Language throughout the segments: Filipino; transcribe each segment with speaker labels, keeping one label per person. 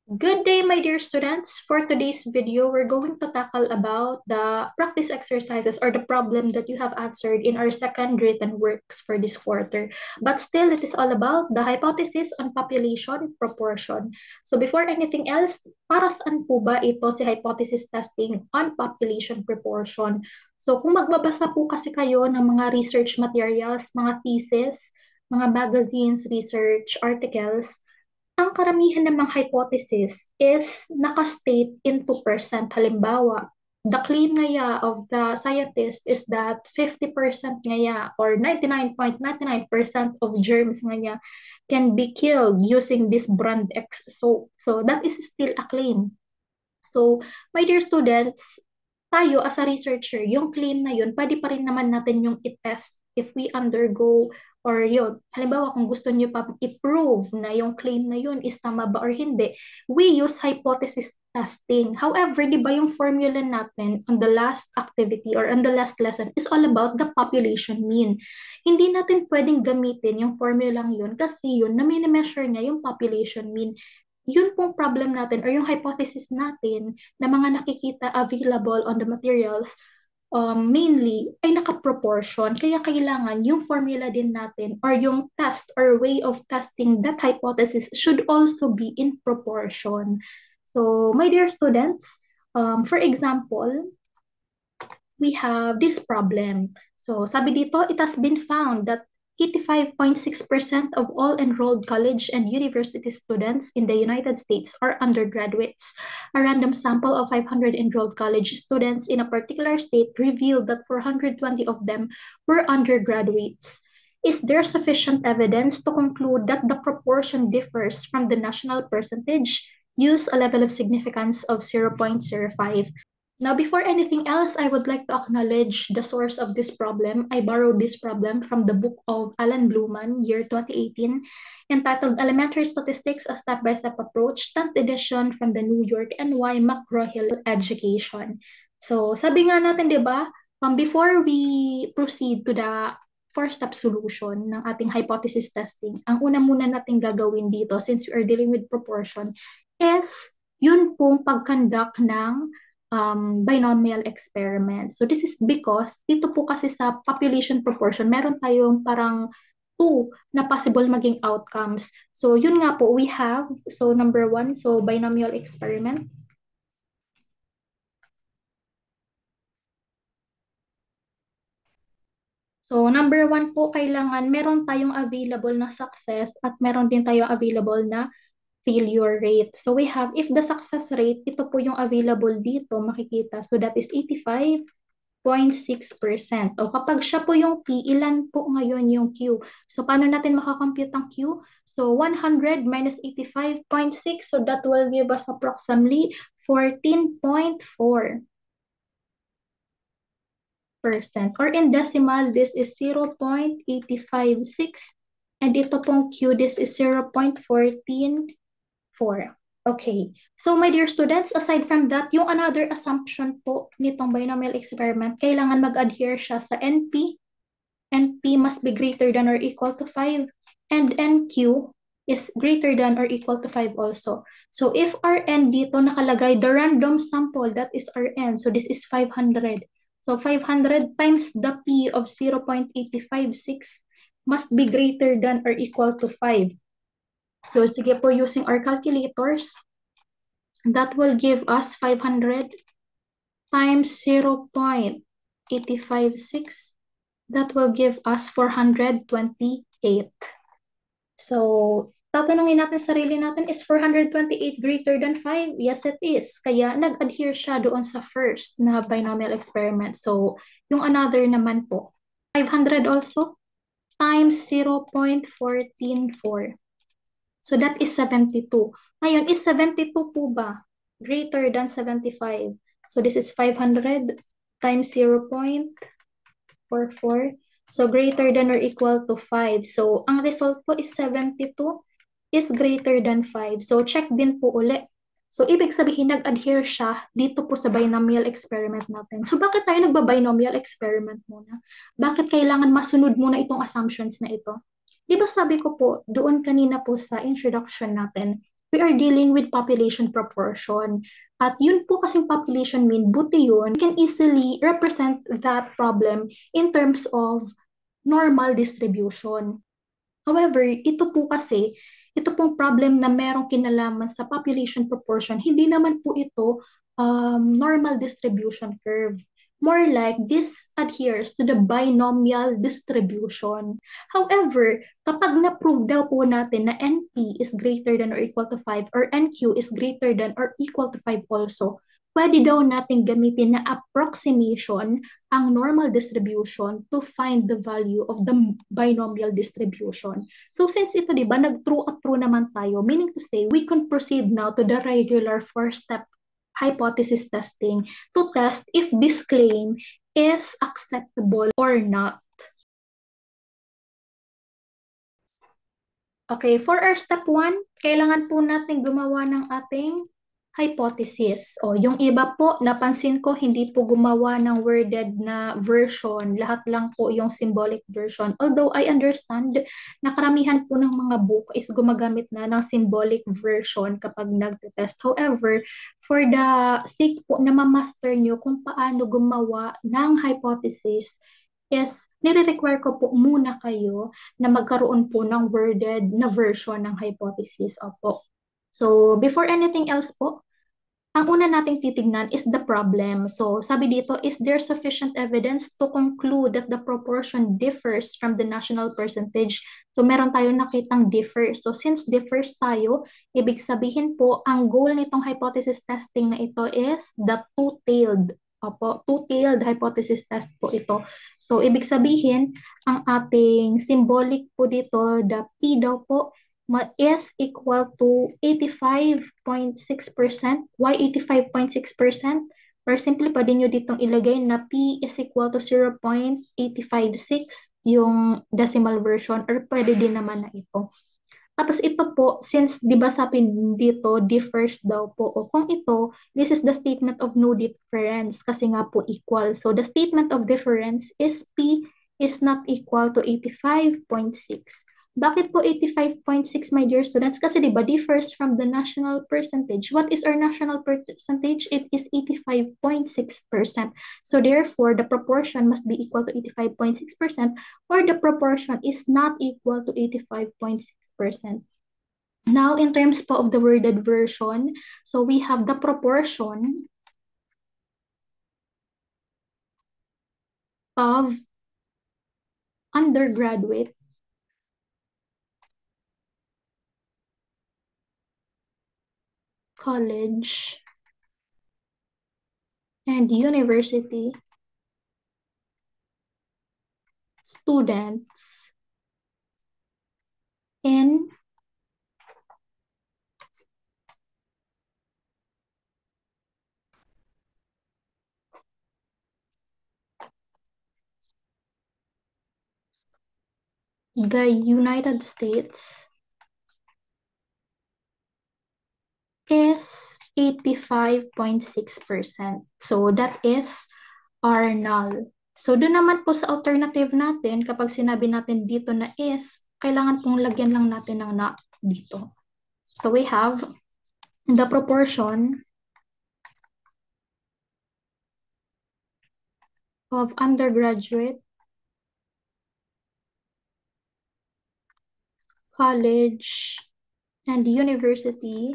Speaker 1: Good day, my dear students. For today's video, we're going to tackle about the practice exercises or the problem that you have answered in our second written works for this quarter. But still, it is all about the hypothesis on population proportion. So before anything else, para saan po ba ito si hypothesis testing on population proportion? So kung magbabasa po kasi kayo ng mga research materials, mga thesis, mga magazines, research articles, ang karamihan ng mga hypothesis is nakastate in 2%. Halimbawa, the claim ngaya of the scientist is that 50% ngaya or 99.99% of germs ngaya can be killed using this brand X soap. So that is still a claim. So, my dear students, tayo as a researcher, yung claim na yun, pwede pa rin naman natin yung i-test if we undergo or yun. Halimbawa, kung gusto niyo pa i-prove na yung claim na yun is tama ba or hindi, we use hypothesis testing. However, di ba yung formula natin on the last activity or on the last lesson is all about the population mean. Hindi natin pwedeng gamitin yung formulang yun kasi yun na mini-measure niya yung population mean. Yun pong problem natin or yung hypothesis natin na mga nakikita available on the materials mainly ay naka-proportion. Kaya kailangan yung formula din natin or yung test or way of testing that hypothesis should also be in proportion. So, my dear students, for example, we have this problem. So, sabi dito, it has been found that 85.6% of all enrolled college and university students in the United States are undergraduates. A random sample of 500 enrolled college students in a particular state revealed that 420 of them were undergraduates. Is there sufficient evidence to conclude that the proportion differs from the national percentage? Use a level of significance of 0.05. Now, before anything else, I would like to acknowledge the source of this problem. I borrowed this problem from the book of Alan Bluman, year 2018, entitled Elementary Statistics, a Step-by-Step Approach, 10th edition from the New York NY McGraw-Hill Education. So, sabi nga natin, di ba, before we proceed to the four-step solution ng ating hypothesis testing, ang una muna natin gagawin dito, since we are dealing with proportion, is yun pong pag-conduct ng binomial experiment. So this is because dito po kasi sa population proportion, meron tayong parang two na possible maging outcomes. So yun nga po, we have, so number one, so binomial experiment. So number one po, kailangan meron tayong available na success at meron din tayong available na failure rate. So we have, if the success rate, ito po yung available dito, makikita. So that is 85.6%. O kapag siya po yung P, ilan po ngayon yung Q? So paano natin makakompute ang Q? So 100 minus 85.6, so that will give us approximately 14.4%. Or in decimal, this is 0.856. And ito pong Q, this is 0.14. 4. Okay. So, my dear students, aside from that, yung another assumption po nitong binomial experiment, kailangan mag-adhere siya sa NP. NP must be greater than or equal to 5. And NQ is greater than or equal to 5 also. So, if Rn dito nakalagay, the random sample, that is Rn. So, this is 500. So, 500 times the P of 0.856 must be greater than or equal to 5. So, sige po, using our calculators, that will give us 500 times 0.856. That will give us 428. So, tatanungin natin sarili natin, is 428 greater than 5? Yes, it is. Kaya nag-adhere siya doon sa first na binomial experiment. So, yung another naman po, 500 also times 0.144. So that is 72. Ngayon, is 72 po ba greater than 75? So this is 500 times 0.44. So greater than or equal to 5. So ang result po is 72 is greater than 5. So check din po uli. So ibig sabihin, nag-adhere siya dito po sa binomial experiment natin. So bakit tayo nagba-binomial experiment muna? Bakit kailangan masunod muna itong assumptions na ito? Di ba sabi ko po, doon kanina po sa introduction natin, we are dealing with population proportion. At yun po kasing population mean, buti yun, we can easily represent that problem in terms of normal distribution. However, ito pong problem na merong kinalaman sa population proportion, hindi naman po ito normal distribution curve. More like this adheres to the binomial distribution. However, kapag na-prove daw po natin na NP is greater than or equal to 5 or NQ is greater than or equal to 5 also, pwede daw natin gamitin na approximation ang normal distribution to find the value of the binomial distribution. So since ito, di ba, nag-true at true naman tayo, meaning to say, we can proceed now to the regular four-step hypothesis testing to test if this claim is acceptable or not. Okay, for our step 1, kailangan po natin gumawa ng ating hypothesis. O, yung iba po, napansin ko, hindi po gumawa ng worded na version. Lahat lang po yung symbolic version. Although I understand na karamihan po ng mga book is gumagamit na ng symbolic version kapag nagte-test. However, for the sake po na ma-master nyo kung paano gumawa ng hypothesis, is nire-require ko po muna kayo na magkaroon po ng worded na version ng hypothesis. Opo. So, before anything else po, ang una nating titignan is the problem. So, sabi dito, is there sufficient evidence to conclude that the proportion differs from the national percentage? So, meron tayong nakitang differ. So, since differs tayo, ibig sabihin po, ang goal nitong hypothesis testing na ito is the two-tailed. Opo, two-tailed hypothesis test po ito. So, ibig sabihin, ang ating symbolic po dito, the P daw po, is equal to 85.6%. Why 85.6%? Or simply pwede nyo ditong ilagay na P is equal to 0.856 yung decimal version, or pwede din naman na ito. Tapos ito po, since di ba sabi dito, differs daw po. O kung ito, this is the statement of no difference kasi nga po equal. So the statement of difference is P is not equal to 85.6. Bakit po 85.6, my dear students? Kasi diba, differs from the national percentage. What is our national percentage? It is 85.6%. So therefore, the proportion must be equal to 85.6%, or the proportion is not equal to 85.6%. Now, in terms po of the worded version, so we have the proportion of undergraduate college and university students in the United States is 85.6%. So that is our null. So doon naman po sa alternative natin, kapag sinabi natin dito na is, kailangan pong lagyan lang natin ng not dito. So we have the proportion of undergraduate college and university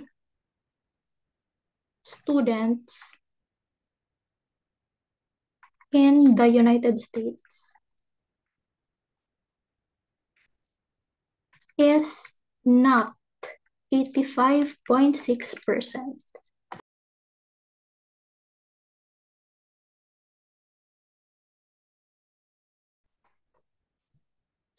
Speaker 1: students in the United States is not 85.6%.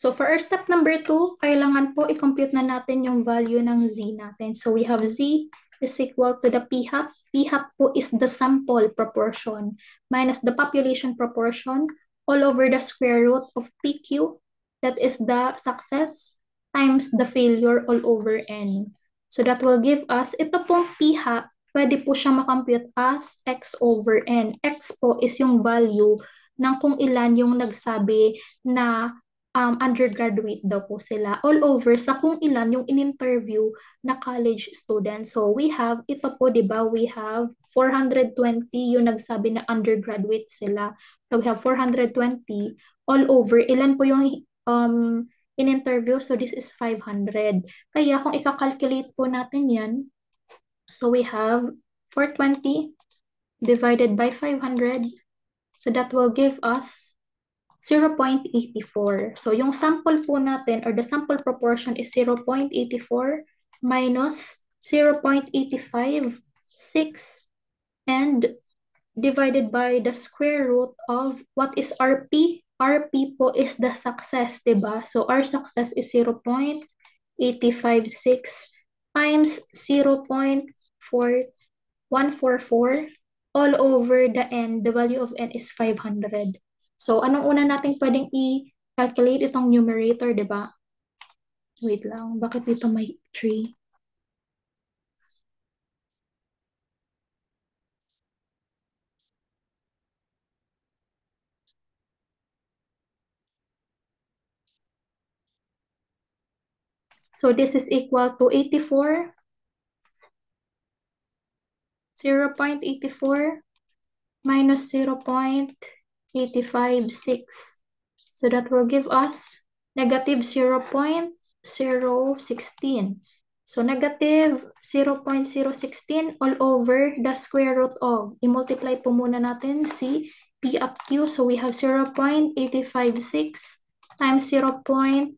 Speaker 1: So for our step number 2, kailangan po i-compute na natin yung value ng Z natin. So we have Z is equal to the P hat. P hat po is the sample proportion minus the population proportion all over the square root of PQ, that is the success, times the failure all over N. So that will give us, ito pong P hat, pwede po siya makompute as X over N. X po is yung value ng kung ilan yung nagsabi na undergraduate daw po sila all over sa kung ilan yung in-interview na college students. So we have, ito po, di ba, we have 420 yung nagsabi na undergraduate sila. So we have 420 all over. Ilan po yung in-interview? So this is 500. Kaya kung ika-calculate po natin yan, so we have 420 divided by 500. So that will give us 0.84. So yung sample po natin or the sample proportion is 0.84 minus 0.856 and divided by the square root of what is RP? RP po is the success, diba? So our success is 0.856 times 0.4144 all over the n. The value of n is 500. So, anong una nating pwedeng i-calculate itong numerator, di ba? Wait lang, bakit dito may 3? So, this is equal to 84. 0.84 minus 0.856. So, that will give us negative 0.016. So, negative 0.016 all over the square root of. I-multiply po muna natin si P up Q. So, we have 0.856 times 0.144.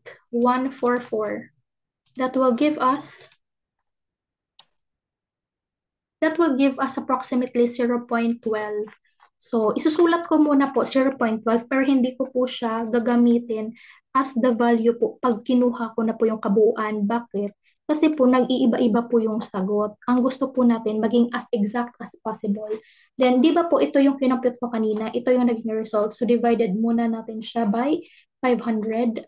Speaker 1: That will give us approximately 0.12. So, isusulat ko muna po 0.12 pero hindi ko po siya gagamitin as the value po pag kinuha ko na po yung kabuuan. Bakit? Kasi po nag-iiba-iba po yung sagot. Ang gusto po natin maging as exact as possible. Then, di ba po ito yung kinompute ko kanina? Ito yung naging result. So, divided muna natin siya by 500.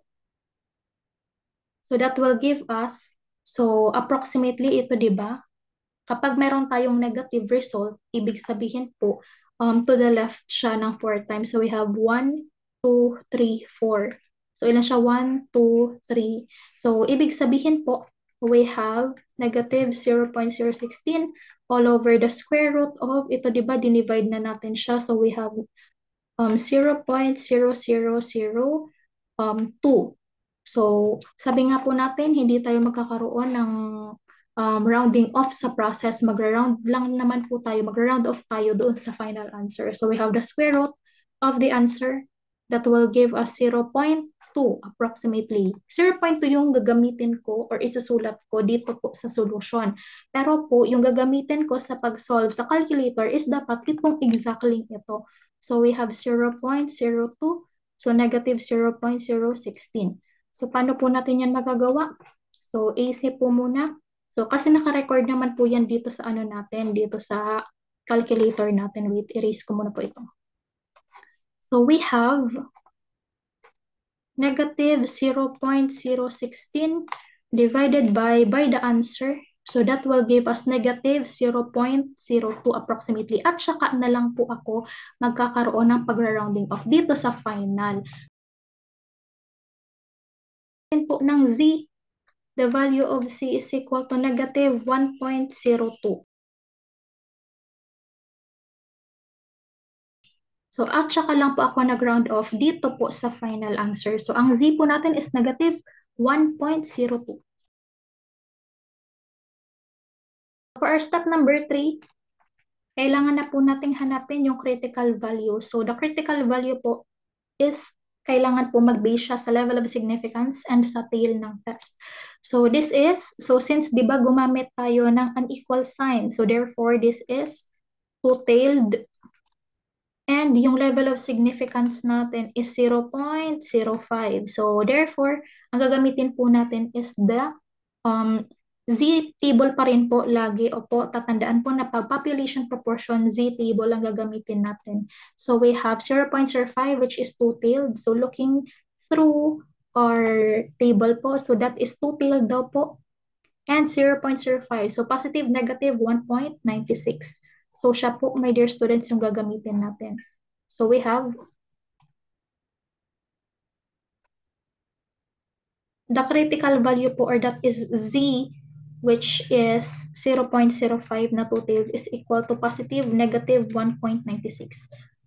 Speaker 1: So, that will give us, so approximately ito, di ba? Kapag meron tayong negative result, ibig sabihin po, to the left siya ng 4 times. So we have 1, 2, 3, 4. So ilan siya? 1, 2, 3. So ibig sabihin po, we have negative 0.016 all over the square root of, ito diba, dinivide na natin siya. So we have 0.0002. So sabi nga po natin, hindi tayo magkakaroon ng rounding off sa process, magra-round lang naman po tayo, magra-round off tayo doon sa final answer. So we have the square root of the answer that will give us 0.2 approximately. 0.2 yung gagamitin ko or isusulat ko dito po sa solution. Pero po, yung gagamitin ko sa pag-solve sa calculator is dapat itong exactly ito. So we have 0.02, so negative 0.016. So paano po natin yan magagawa? So AC po muna. So, kasi naka-record naman po yan dito sa ano natin, dito sa calculator natin. Wait, erase ko muna po ito. So, we have negative 0.016 divided by the answer. So, that will give us negative 0.02 approximately. At saka na lang po ako magkakaroon ng pag-rounding off dito sa final. Po ng Z, the value of C is equal to negative 1.02. So, at saka lang po ako nag-round off dito po sa final answer. So, ang Z po natin is negative 1.02. For our step number 3, kailangan na po nating hanapin yung critical value. So, the critical value po is kailangan po mag-base siya sa level of significance and sa tail ng test. So, this is, so since di ba gumamit tayo ng unequal sign, so therefore this is two-tailed. And yung level of significance natin is 0.05. So, therefore, ang gagamitin po natin is the Z-table pa rin po lagi. Opo, tatandaan po na pag population proportion, Z-table ang gagamitin natin. So, we have 0.05 which is two-tailed. So, looking through our table po, so that is two-tailed daw po. And 0.05. So, positive, negative, 1.96. So, siya po, my dear students, yung gagamitin natin. So, we have The critical value po, or that is Z, which is 0.05 na two-tailed, is equal to positive, negative 1.96.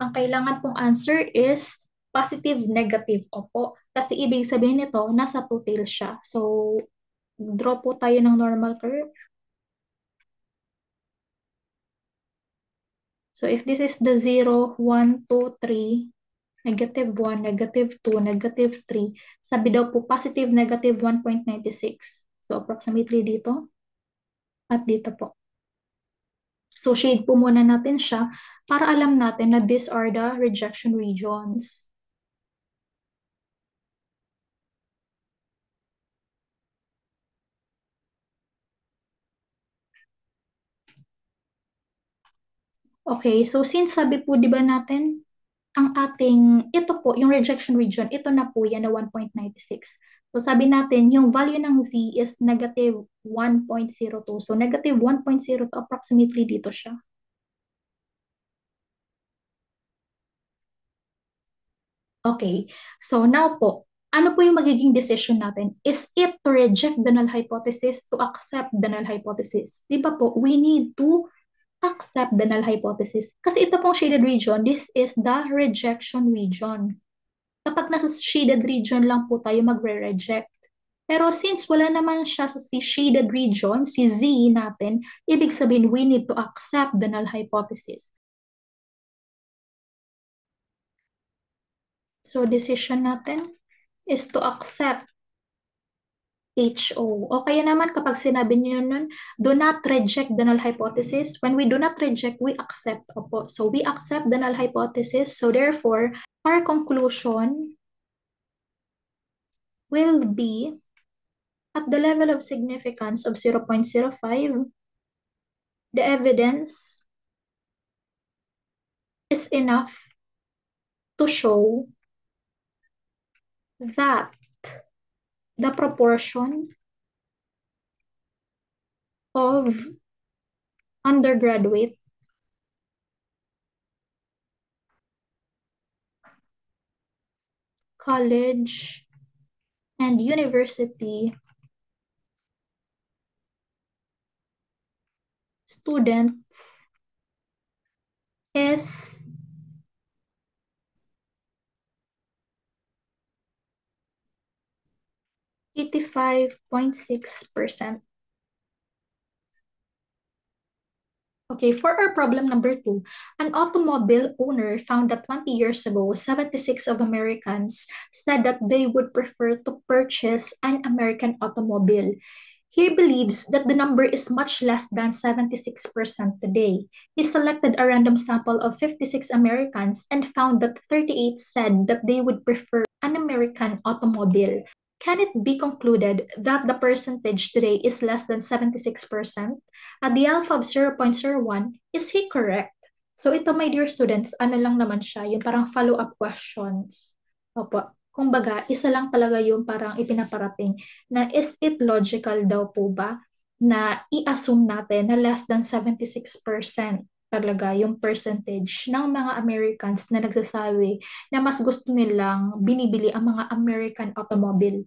Speaker 1: Ang kailangan pong answer is positive, negative. Opo. Kasi ibig sabihin nito, nasa two-tailed siya. So, draw po tayo ng normal curve. So, if this is the 0, 1, 2, 3, negative 1, negative 2, negative 3, sabi daw po positive, negative 1.96. So, approximately dito at dito po. So, shade po muna natin siya para alam natin na these are the rejection regions. Okay, so since sabi po, di ba natin, ang ating, ito po, yung rejection region, ito na po yan na 1.96. So sabi natin, yung value ng Z is negative 1.02. So negative 1.02, approximately dito siya. Okay, so now po, ano po yung magiging decision natin? Is it to reject the null hypothesis, to accept the null hypothesis? Di ba po, we need to accept the null hypothesis. Kasi ito pong shaded region, this is the rejection region. Kapag nasa shaded region lang po tayo magre-reject. Pero since wala naman siya sa shaded region, si Z natin, ibig sabihin we need to accept the null hypothesis. So decision natin is to accept HO. O kaya naman kapag sinabi niyo nun, do not reject the null hypothesis. When we do not reject, we accept. Opo. So we accept the null hypothesis. So therefore, our conclusion will be at the level of significance of 0.05, the evidence is enough to show that the proportion of undergraduate college and university students is 85.6%. Okay, for our problem number 2, an automobile owner found that 20 years ago, 76 of Americans said that they would prefer to purchase an American automobile. He believes that the number is much less than 76% today. He selected a random sample of 56 Americans and found that 38 said that they would prefer an American automobile. Can it be concluded that the percentage today is less than 76%? At the alpha of 0.01, is he correct? So ito, my dear students, ano lang naman siya, yung parang follow-up questions. Opo. Kumbaga, isa lang talaga yung parang ipinaparating na is it logical daw po ba na i-assume natin na less than 76% talaga yung percentage ng mga Americans na nagsasabi na mas gusto nilang binibili ang mga American automobile.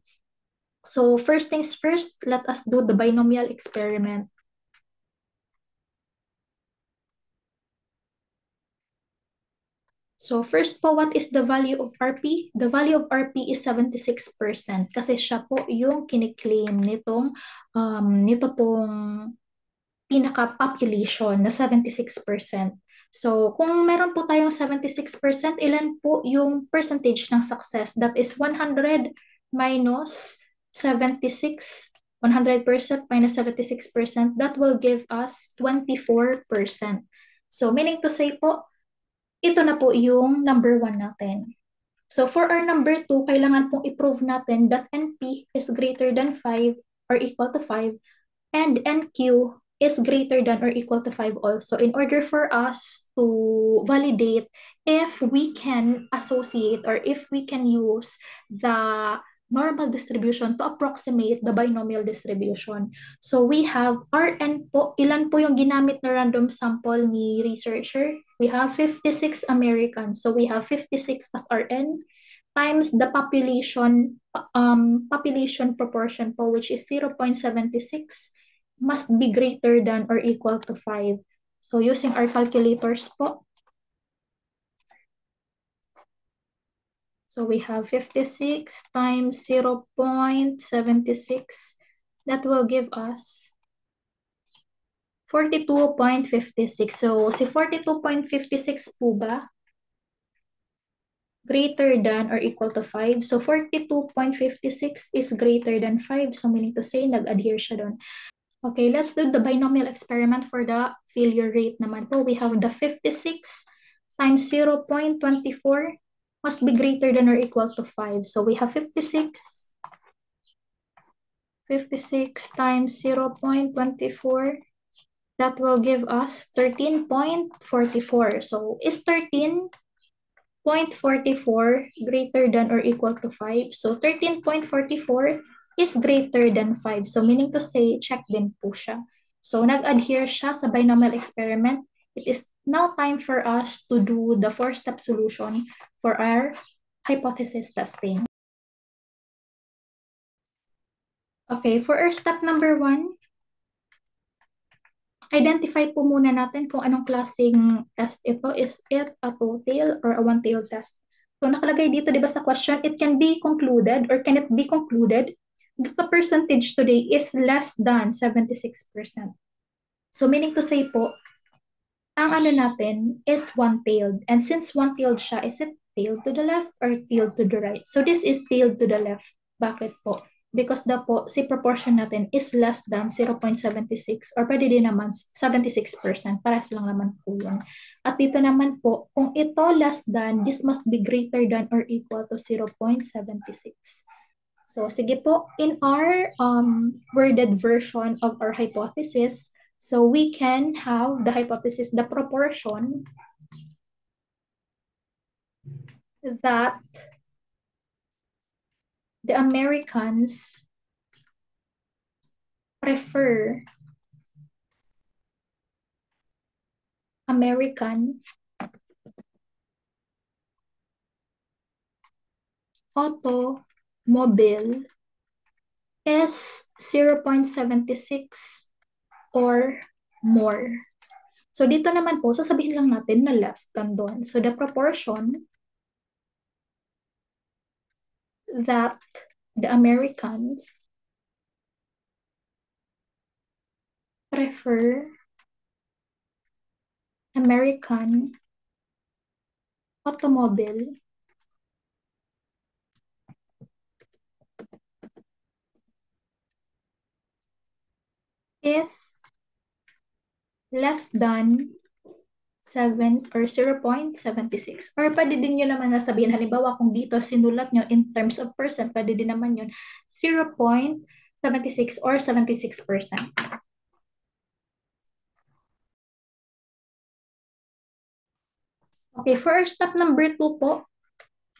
Speaker 1: So first things first, let us do the binomial experiment. So first po, what is the value of RP? The value of RP is 76% kasi siya po yung kiniklaim nito pong pinaka-population na 76%. So kung meron po tayong 76%, ilan po yung percentage ng success? That is 100 minus 76, 100% minus 76%, that will give us 24%. So meaning to say po, ito na po yung number 1 natin. So for our number 2, kailangan pong i-prove natin that NP is greater than 5 or equal to 5 and NQ is greater than or equal to 5 also in order for us to validate if we can associate or if we can use the normal distribution to approximate the binomial distribution. So we have Rn po, ilan po yung ginamit na random sample ni researcher? We have 56 Americans. So we have 56 as Rn. times the population proportion po, which is 0.76, must be greater than or equal to 5. So using our calculators po, so we have 56 times 0.76. That will give us 42.56. So si 42.56 po ba greater than or equal to 5? So 42.56 is greater than 5. So meaning to say, nag-adhere siya doon. Okay, let's do the binomial experiment for the failure rate naman po. We have the 56 times 0.24 must be greater than or equal to 5. So we have 56 times 0.24. That will give us 13.44. So is 13.44 greater than or equal to 5? So 13.44 is greater than 5. So meaning to say, check din po siya. So nag-adhere siya sa binomial experiment. It is now time for us to do the 4-step solution for our hypothesis testing. Okay, for our step number 1, identify po muna natin kung anong klaseng test ito. Is it a two-tail or a one-tail test? So nakalagay dito, di ba sa question, it can be concluded or can it be concluded that the percentage today is less than 76%. So meaning to say po, ang ano natin is one-tailed. And since one-tailed siya, is it tailed to the left or tailed to the right? So this is tailed to the left. Bakit po? Because the po, si proportion natin is less than 0.76 or pwede din naman 76%. Paras lang naman po yun. At dito naman po, kung ito less than, this must be greater than or equal to 0.76. So sige po, in our worded version of our hypothesis, so we can have the hypothesis, the proportion that the Americans prefer American automobile is 0.76 or more. So dito naman po, sasabihin lang natin na less than doon. So the proportion that the Americans prefer American automobile is less than 7 or 0.76. Or pwede din nyo naman nasabihin, halimbawa kung dito sinulat nyo in terms of percent, pwede din naman yun 0.76 or 76%. Okay, for our step number 2 po,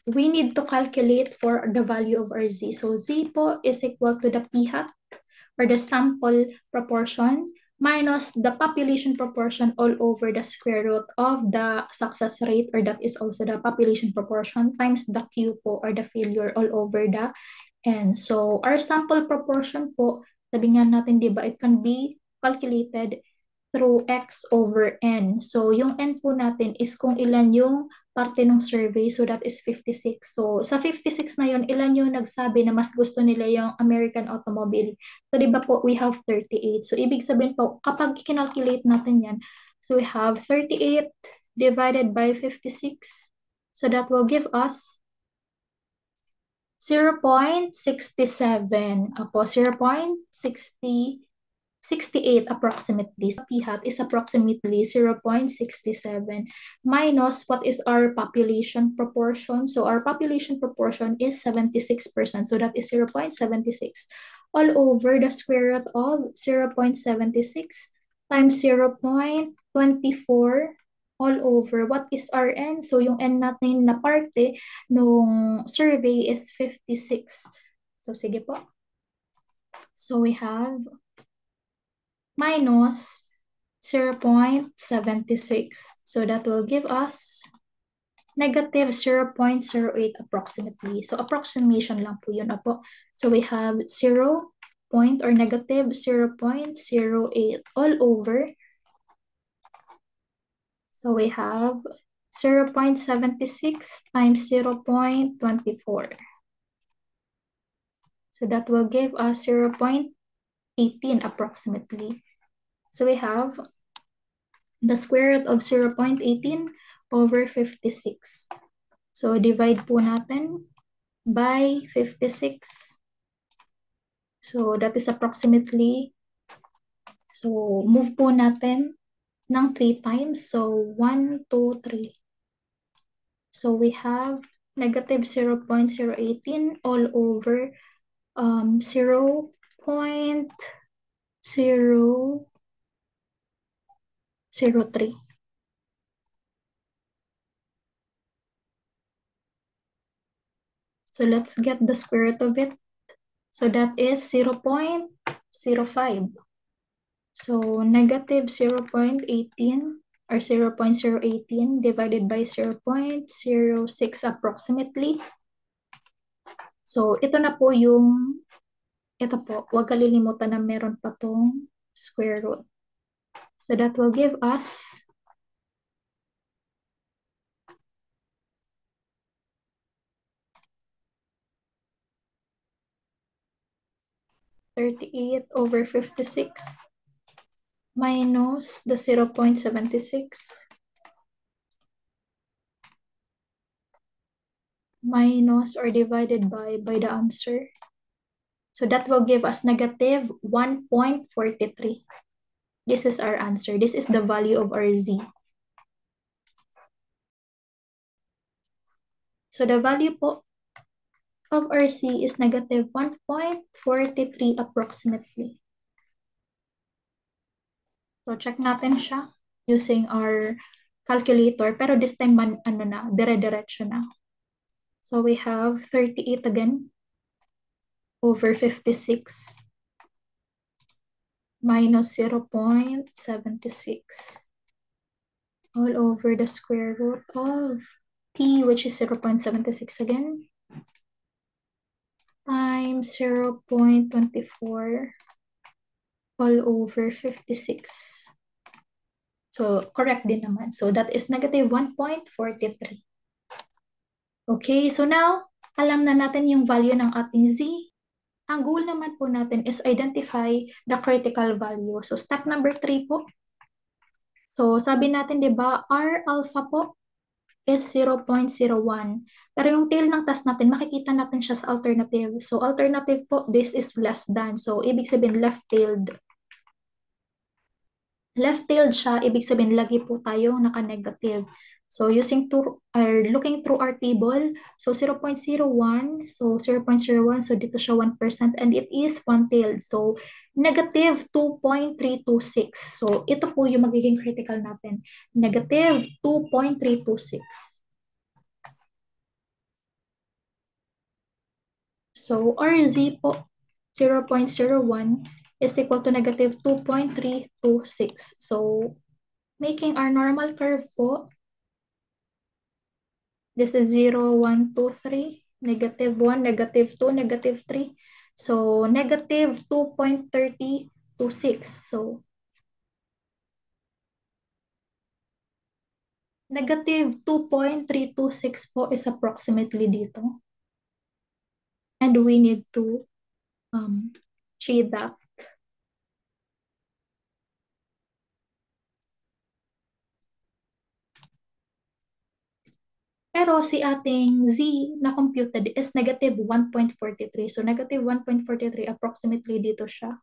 Speaker 1: we need to calculate for the value of our z. So z po is equal to the p hat or the sample proportion minus the population proportion all over the square root of the success rate, or that is also the population proportion, times the q po or the failure all over the n. So our sample proportion po, sabi nga natin, di ba, it can be calculated through x over n. So yung n po natin is kung ilan yung parte ng survey, so that is 56. So sa 56 na yun, ilan yung nagsabi na mas gusto nila yung American automobile? So di ba po, we have 38. So ibig sabihin po, kapag kinalculate natin yan, so we have 38 divided by 56. So that will give us 0.67. Apo, 0.68 approximately. So p hat is approximately 0.67 minus what is our population proportion. So our population proportion is 76%. So that is 0.76 all over the square root of 0.76 times 0.24 all over what is our n. So yung n natin na parte nung survey is 56. So sige po. So we have minus 0.76. So that will give us negative 0.08 approximately. So approximation lang po yun po. So we have 0 point or negative 0.08 all over. So we have 0.76 times 0.24. So that will give us 0.18 approximately. So we have the square root of 0.18 over 56. So divide po natin by 56. So that is approximately, so move po natin ng 3 times. So 1, 2, 3. So we have negative 0.018 all over 0.003. So let's get the square root of it. So that is 0.05. So negative 0.18 or 0.018 divided by 0.06 approximately. So ito na po yung, ito po, huwag kalilimutan na meron pa tong square root. So that will give us 38 over 56 minus the 0.76 minus or divided by the answer. So that will give us negative 1.43. This is our answer. This is the value of our z. So the value po of our c is negative 1.43 approximately. So check natin siya using our calculator. Pero this time, ano na, dire-diretso na. So we have 38 again over 56 minus 0.76 all over the square root of p, which is 0.76 again, times 0.24 all over 56. So, correct din naman. So, that is negative 1.43. Okay, so now, alam na natin yung value ng ating z. Ang goal naman po natin is identify the critical value. So, step number 3 po. So, sabi natin, di ba, R alpha po is 0.01. Pero yung tail ng task natin, makikita natin siya sa alternative. So, alternative po, this is less than. So, ibig sabihin left-tailed. Left-tailed siya, ibig sabihin lagi po tayo naka-negative. So, looking through our table, so 0.01, so 0.01, so dito siya 1%, and it is one-tailed. So, negative 2.326. So, ito po yung magiging critical natin. Negative 2.326. So, RZ po, 0.01 is equal to negative 2.326. So, making our normal curve po, this is 0, 1, 2, 3, negative 1, negative 2, negative 3. So, negative 2.3026. So, negative 2.326 po is approximately dito. And we need to cheat that. Pero si ating z na computed is negative 1.43. So negative 1.43 approximately dito siya.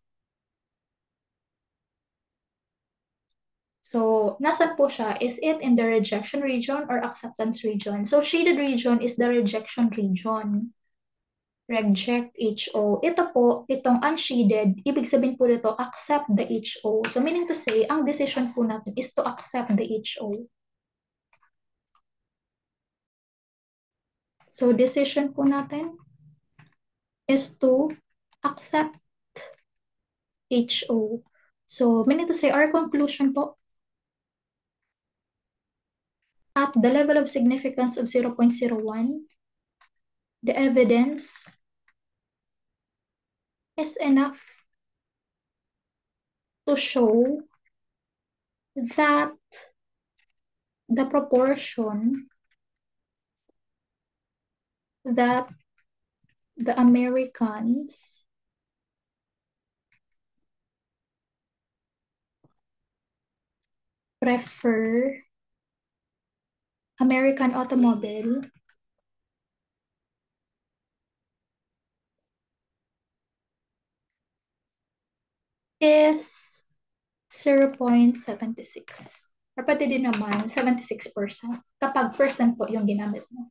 Speaker 1: So nasan po siya? Is it in the rejection region or acceptance region? So shaded region is the rejection region. Reject HO. Ito po, itong unshaded, ibig sabihin po dito, accept the HO. So meaning to say, ang decision po natin is to accept the HO. So decision po natin is to accept HO. So meaning to say, our conclusion po, at conduct the level of significance of 0.01, the evidence is enough to show that the proportion that the Americans prefer American automobile is 0.76. Or pati din naman, 76% kapag percent po yung ginamit mo.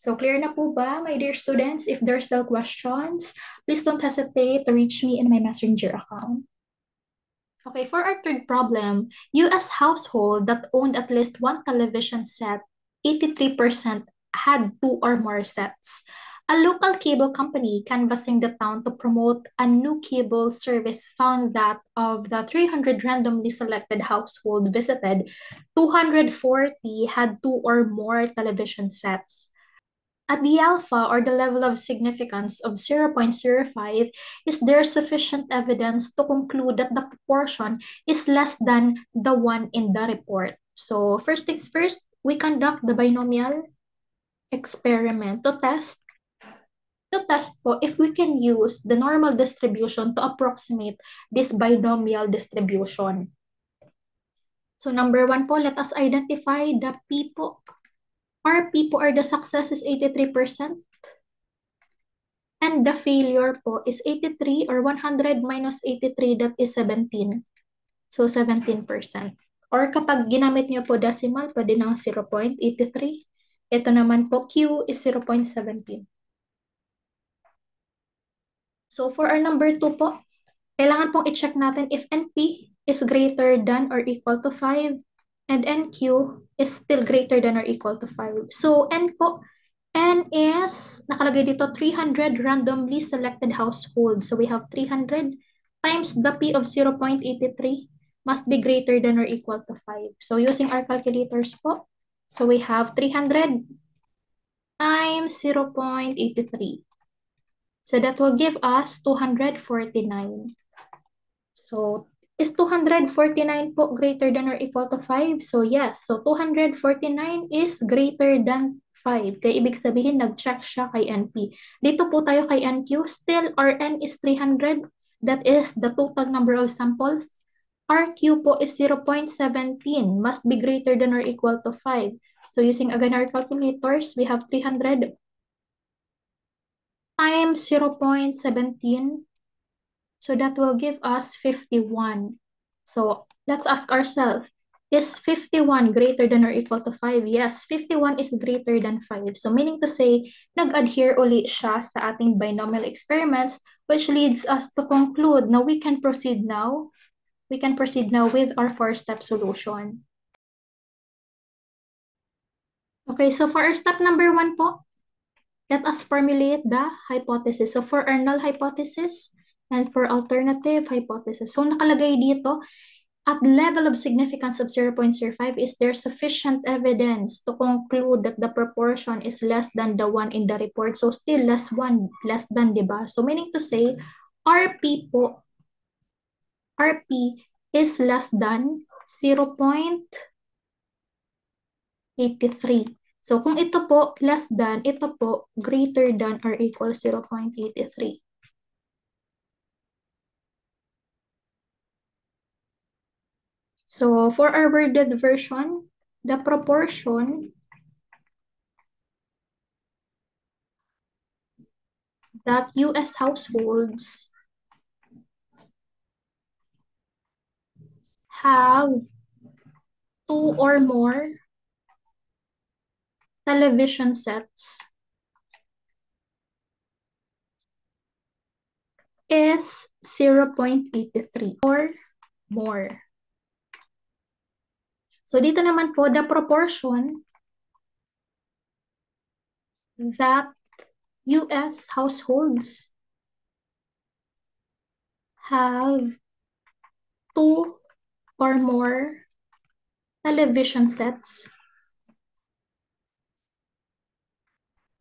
Speaker 1: So clear na po ba, my dear students? If there are still questions, please don't hesitate to reach me in my Messenger account. Okay, for our third problem, US household that owned at least one television set, 83% had two or more sets. A local cable company canvassing the town to promote a new cable service found that of the 300 randomly selected household visited, 240 had two or more television sets. At the alpha or the level of significance of 0.05, is there sufficient evidence to conclude that the proportion is less than the one in the report? So first things first, we conduct the binomial experiment to test po if we can use the normal distribution to approximate this binomial distribution. So number one po, let us identify the P po. Our P po, or the success is 83%. And the failure po is 83, or 100 minus 83, that is 17. So 17%. Or kapag ginamit nyo po decimal, pwede ng 0.83. Ito naman po, Q is 0.17. So for our number 2 po, kailangan pong i-check natin if NP is greater than or equal to 5 and NQ is still greater than or equal to 5. So N po, N is, nakalagay dito, 300 randomly selected households. So we have 300 times the P of 0.83 must be greater than or equal to 5. So using our calculators po, so we have 300 times 0.83. So that will give us 249. So is 249 po greater than or equal to 5? So yes, so 249 is greater than 5. Kaya ibig sabihin, nag-check siya kay NP. Dito po tayo kay NQ. Still, our N is 300. That is the total number of samples. RQ po is 0.17. Must be greater than or equal to 5. So using again our calculators, we have 300 times 0.17. So that will give us 51. So let's ask ourselves, is 51 greater than or equal to 5? Yes, 51 is greater than 5. So meaning to say, nag-adhere ulit siya sa ating binomial experiments, which leads us to conclude na we can proceed now. We can proceed now with our four-step solution. Okay, so for our step number 1 po, let us formulate the hypothesis. So for our null hypothesis and for alternative hypothesis. So nakalagay dito, at level of significance of 0.05, is there sufficient evidence to conclude that the proportion is less than the one in the report? So still less than, diba? So meaning to say, RP po, RP is less than 0.83. So kung ito po less than, ito po greater than or equal 0.83. So for our worded version, the proportion that US households have two or more television sets is 0.83 or more. So dito naman po, the proportion that US households have two or more television sets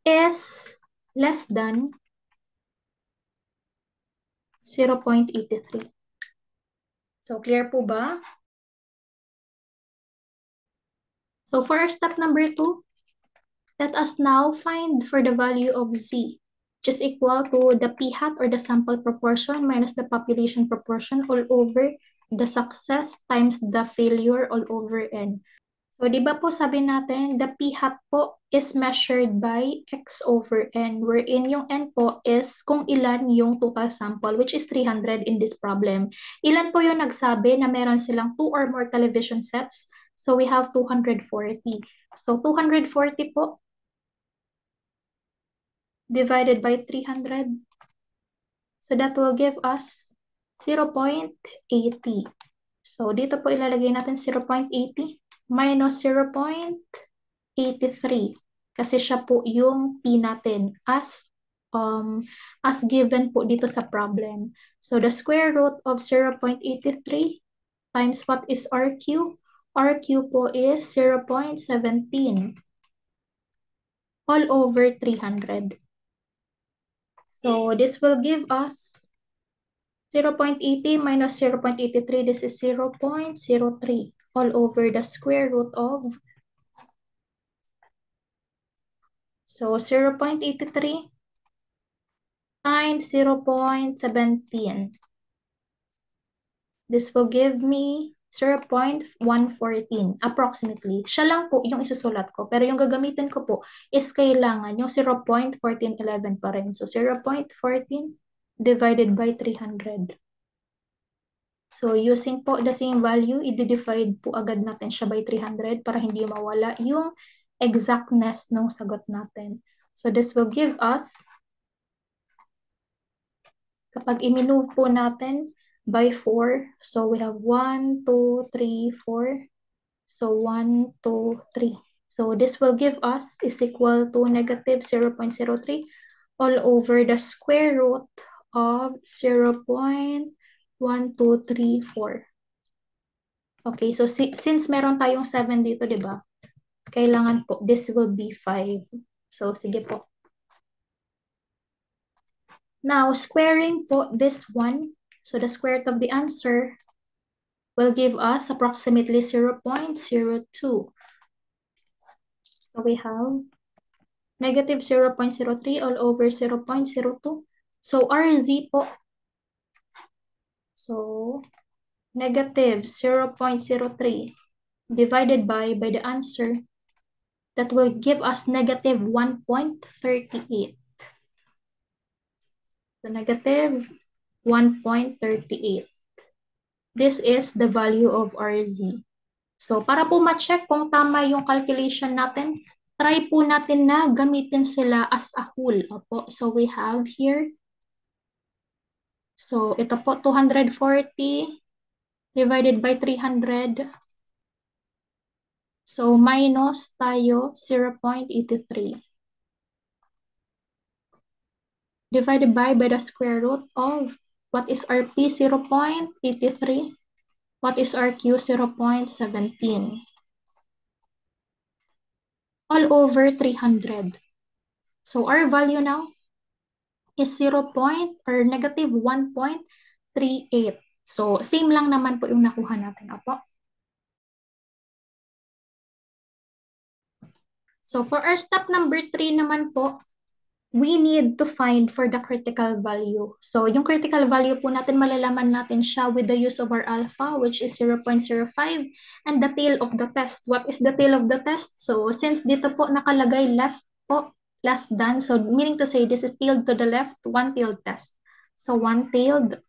Speaker 1: is less than 0.83. So, clear po ba? So, for our step number 2, let us now find for the value of z, which is equal to the p hat or the sample proportion minus the population proportion all over the success times the failure all over n. So, di ba po sabi natin, the p hat po is measured by x over n, wherein yung n po is kung ilan yung total sample, which is 300 in this problem. Ilan po yung nagsabi na meron silang 2 or more television sets? So, we have 240. So, 240 po divided by 300. So, that will give us 0.80. So, dito po ilalagay natin 0.80 minus 0.83 kasi siya po yung P natin as given po dito sa problem. So, the square root of 0.83 times what is RQ? RQ po is 0.17 all over 300. So, this will give us 0.80 minus 0.83. This is 0.03 all over the square root of, so 0.83 times 0.17. This will give me 0.114 approximately. Siya lang po yung isusulat ko. Pero yung gagamitin ko po is kailangan yung 0.1411 pa rin. So 0.14 divided by 300. So, using po the same value, i-divide po agad natin siya by 300 para hindi mawala yung exactness ng sagot natin. So, this will give us, kapag i-move po natin by 4, so we have 1, 2, 3, 4. So, 1, 2, 3. So, this will give us is equal to negative 0.03 all over the square root of 0.1234. Okay, so since meron tayong 7 dito, di ba? Kailangan po, this will be 5. So, sige po. Now, squaring po this one, so the square root of the answer will give us approximately 0.02. So, we have negative 0.03 all over 0.02. So, RZ po, so negative 0.03 divided by the answer, that will give us negative 1.38. So, negative 1.38. This is the value of RZ. So, para po ma-check kung tama yung calculation natin, try po natin na gamitin sila as a whole. Opo. So, we have here, so ito po, 240 divided by 300. So, minus tayo 0.83. Divided by the square root of, what is RP? 0.83. What is RQ? 0.17. All over 300. So, our value now is negative 1.38. So, same lang naman po yung nakuha natin. Opo. So, for our step number 3 naman po, we need to find for the critical value. So, yung critical value po natin, malalaman natin siya with the use of our alpha, which is 0.05, and the tail of the test. What is the tail of the test? So, since dito po nakalagay left po, less than, so meaning to say this is tailed to the left, one-tailed test. So, one-tailed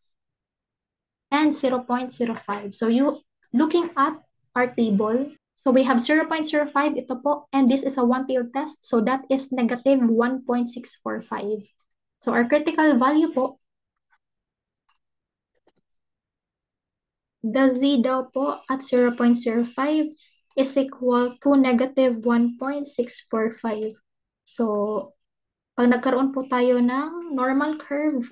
Speaker 1: and 0.05. So, you looking at our table, so we have 0.05, ito po, and this is a one-tailed test, so that is negative 1.645. So our critical value po, the z daw po at 0.05 is equal to negative 1.645. So, pag nagkaroon po tayo ng normal curve,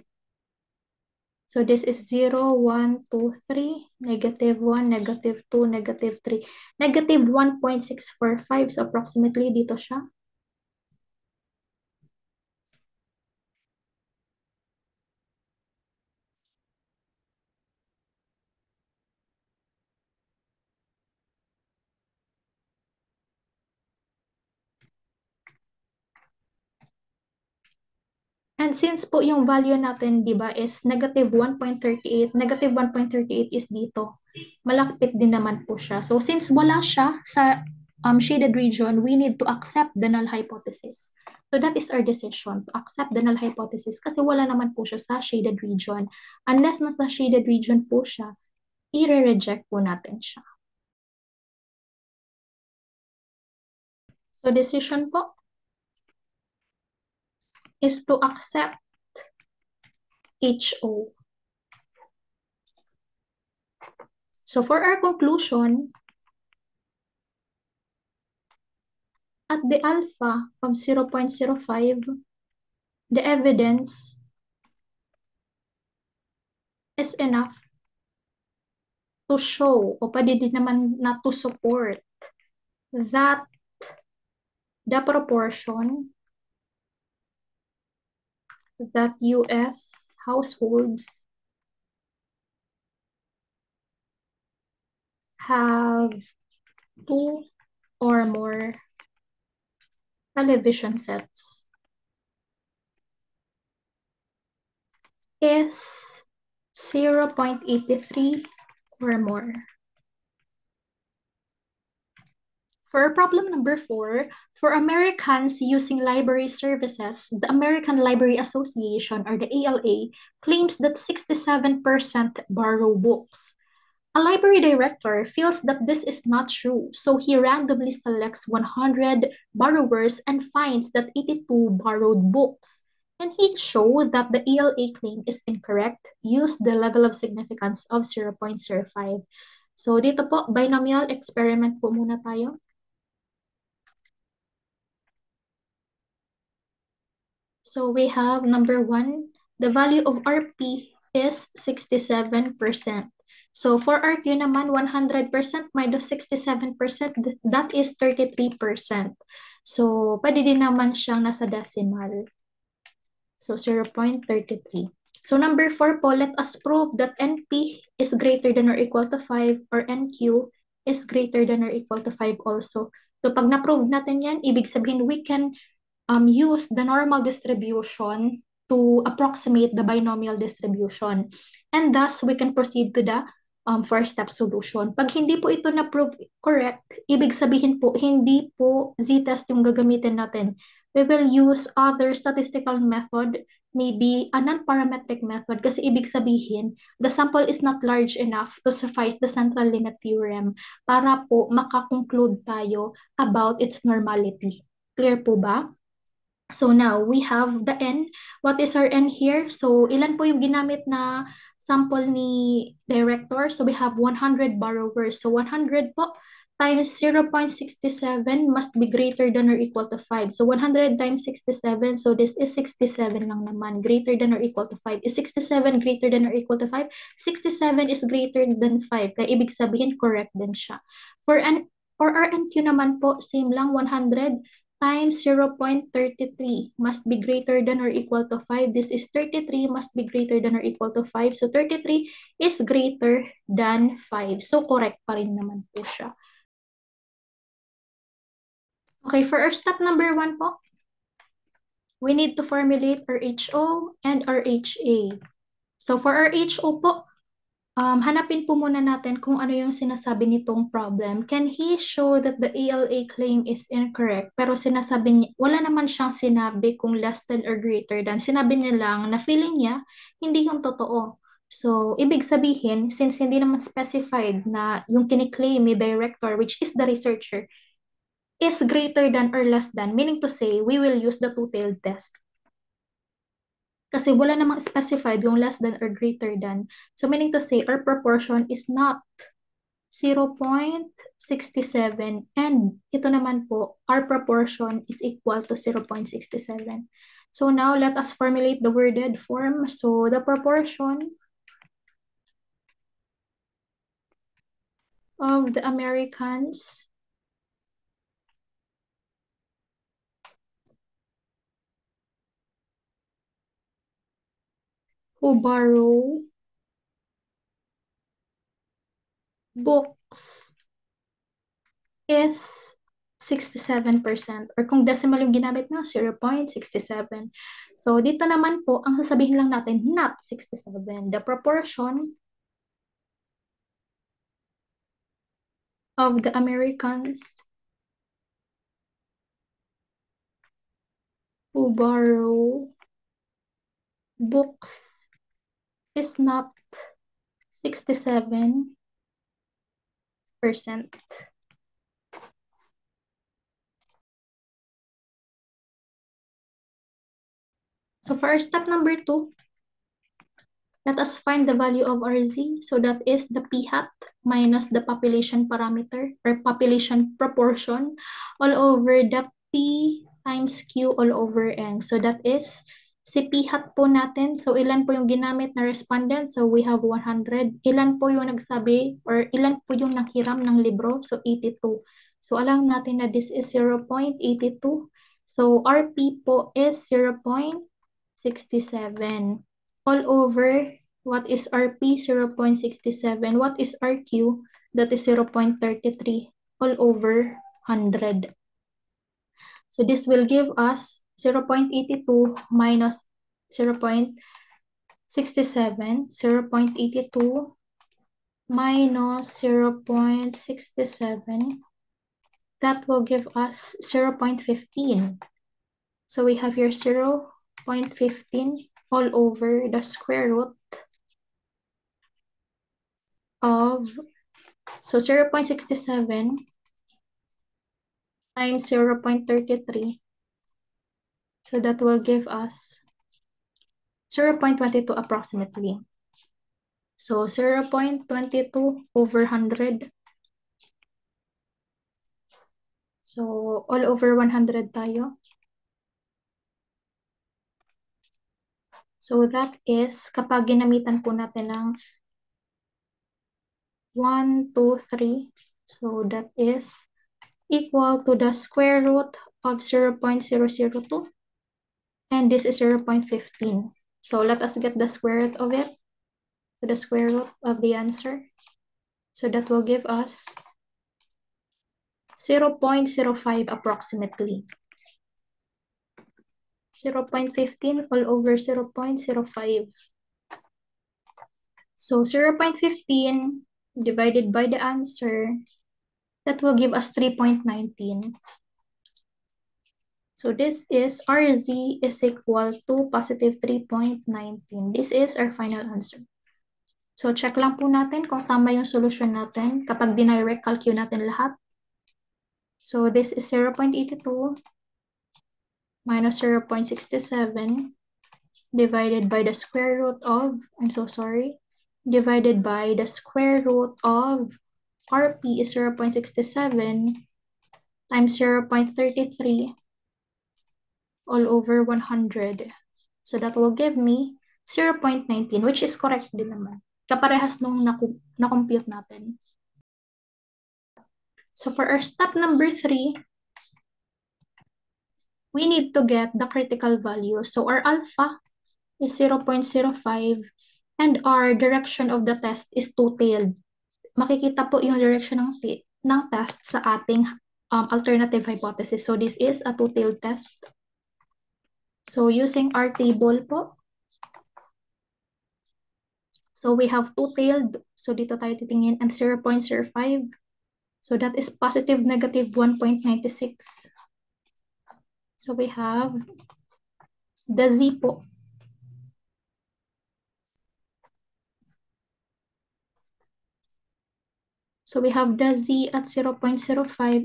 Speaker 1: so this is 0, 1, 2, 3, negative 1, negative 2, negative 3. Negative 1.645, so approximately dito siya. And since po yung value natin, di ba, is negative 1.38, negative 1.38 is dito. Malapit din naman po siya. So since wala siya sa shaded region, we need to accept the null hypothesis. So that is our decision, to accept the null hypothesis kasi wala naman po siya sa shaded region. Unless nasa shaded region po siya, i-reject po natin siya. So decision po is to accept HO. So for our conclusion, at the alpha of 0.05, the evidence is enough to show, o pwede din naman na to support, that the proportion that US households have 2 or more television sets is 0.83 or more. For problem number 4, for Americans using library services, the American Library Association, or the ALA, claims that 67% borrow books. A library director feels that this is not true, so he randomly selects 100 borrowers and finds that 82 borrowed books. Can he show that the ALA claim is incorrect? Use the level of significance of 0.05. So dito po, binomial experiment po muna tayo. So we have number 1, the value of RP is 67%. So for RQ naman, 100% minus 67%, that is 33%. So pwede din naman siyang nasa decimal. So 0.33. So number 4 po, let us prove that NP is greater than or equal to 5 or NQ is greater than or equal to 5 also. So pag na-prove natin yan, ibig sabihin we can use the normal distribution to approximate the binomial distribution. And thus, we can proceed to the first-step solution. Pag hindi po ito na-prove correct, ibig sabihin po, hindi po z-test yung gagamitin natin. We will use other statistical method, maybe a non-parametric method, kasi ibig sabihin, the sample is not large enough to suffice the central limit theorem para po makakonclude tayo about its normality. Clear po ba? So now, we have the N. What is our N here? So, ilan po yung ginamit na sample ni director? So, we have 100 borrowers. So, 100 po times 0.67 must be greater than or equal to 5. So, 100 times 67. So, this is 67 lang naman. Greater than or equal to 5. Is 67 greater than or equal to 5? 67 is greater than 5. Kaya ibig sabihin, correct din siya. For our NQ naman po, same lang, 100 times 0.33 must be greater than or equal to 5. This is 33 must be greater than or equal to 5. So 33 is greater than 5. So correct pa rin naman po siya. Okay, for our step number 1 po, we need to formulate our HO and our HA. So for our HO po, hanapin po muna natin kung ano yung sinasabi nitong problem. Can he show that the ALA claim is incorrect? Pero sinasabi niya, wala naman siyang sinabi kung less than or greater than. Sinabi niya lang na feeling niya, hindi yung totoo. So, ibig sabihin, since hindi naman specified na yung kiniklaim ni director, which is the researcher, is greater than or less than, meaning to say, we will use the two-tailed test. Kasi wala namang specified yung less than or greater than. So meaning to say, our proportion is not 0.67 and ito naman po, our proportion is equal to 0.67. So now, let us formulate the worded form. So the proportion of the Americans who borrow books is 67%. Or kung decimal yung ginamit nyo, 0.67. So, dito naman po, ang sasabihin lang natin, not 67. The proportion of the Americans who borrow books is not 67%. So for our step number 2, let us find the value of RZ. So that is the p hat minus the population parameter or population proportion all over the p times q all over n. So that is si p hat po natin. So ilan po yung ginamit na respondent? So we have 100. Ilan po yung nagsabi or ilan po yung nanghiram ng libro? So 82. So alam natin na this is 0.82. So RP po is 0.67. All over, what is RP? 0.67. What is RQ? That is 0.33 all over 100. So this will give us 0.82 minus 0.67. 0.82 minus 0.67. That will give us 0.15. So we have here 0.15 all over the square root of, so 0.67 times 0.33. So that will give us 0.22 approximately. So 0.22 over 100. So all over 100 tayo. So that is kapag ginamitan po natin ng 1, 2, 3. So that is equal to the square root of 0.002. And this is 0.15. So let us get the square root of it. So the square root of the answer. So that will give us 0.05 approximately. 0.15 all over 0.05. So 0.15 divided by the answer, that will give us 3.19. So this is RZ is equal to positive 3.19. This is our final answer. So check lang po natin kung tama yung solution natin kapag dinirect calculate natin lahat. So this is 0.82 minus 0.67 divided by the square root of, divided by the square root of RP is 0.67 times 0.33 all over 100. So that will give me 0.19, which is correct din naman. Kaparehas nung na-compute natin. So for our step number 3, we need to get the critical value. So our alpha is 0.05 and our direction of the test is two-tailed. Makikita po yung direction ng test sa ating alternative hypothesis. So this is a two-tailed test. So using our table po. So we have two-tailed. So dito tayo titingin and 0.05. So that is positive negative 1.96. So we have the Z po. So we have the Z at 0.05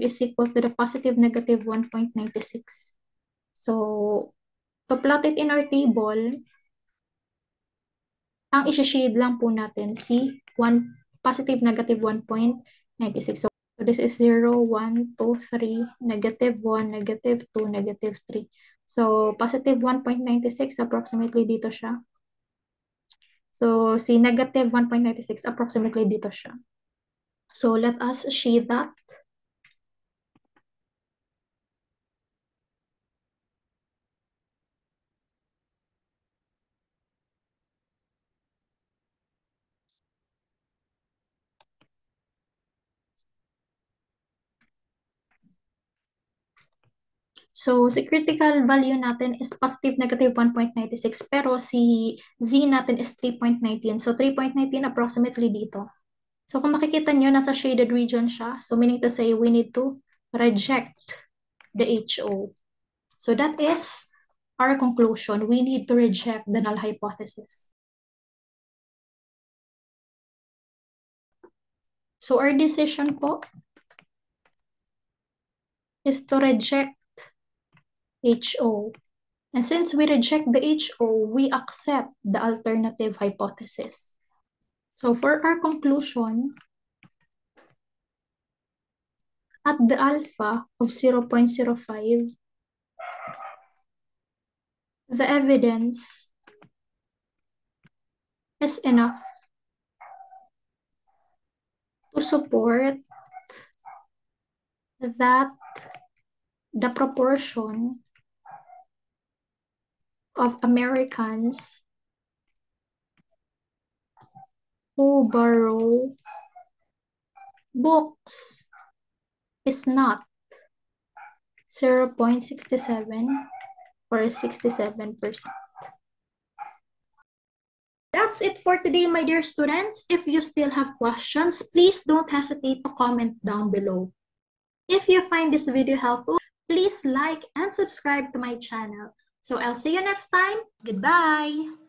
Speaker 1: is equal to the positive negative 1.96. So to plot it in our table, ang isi-shade lang po natin si positive negative 1.96. So this is 0, 1, 2, 3, negative 1, negative 2, negative 3. So positive 1.96 approximately dito siya. So si negative 1.96 approximately dito siya. So let us shade that. So, si critical value natin is positive negative 1.96, pero si Z natin is 3.19. So, 3.19 approximately dito. So, kung makikita nyo, nasa shaded region siya. So, meaning to say, we need to reject the HO. So, that is our conclusion. We need to reject the null hypothesis. So, our decision po is to reject HO. And since we reject the HO, we accept the alternative hypothesis. So for our conclusion, at the alpha of 0.05, the evidence is enough to support that the proportion of Americans who borrow books is not 0.67 or 67%. That's it for today, my dear students. If you still have questions, please don't hesitate to comment down below. If you find this video helpful, please like and subscribe to my channel. So I'll see you next time. Goodbye!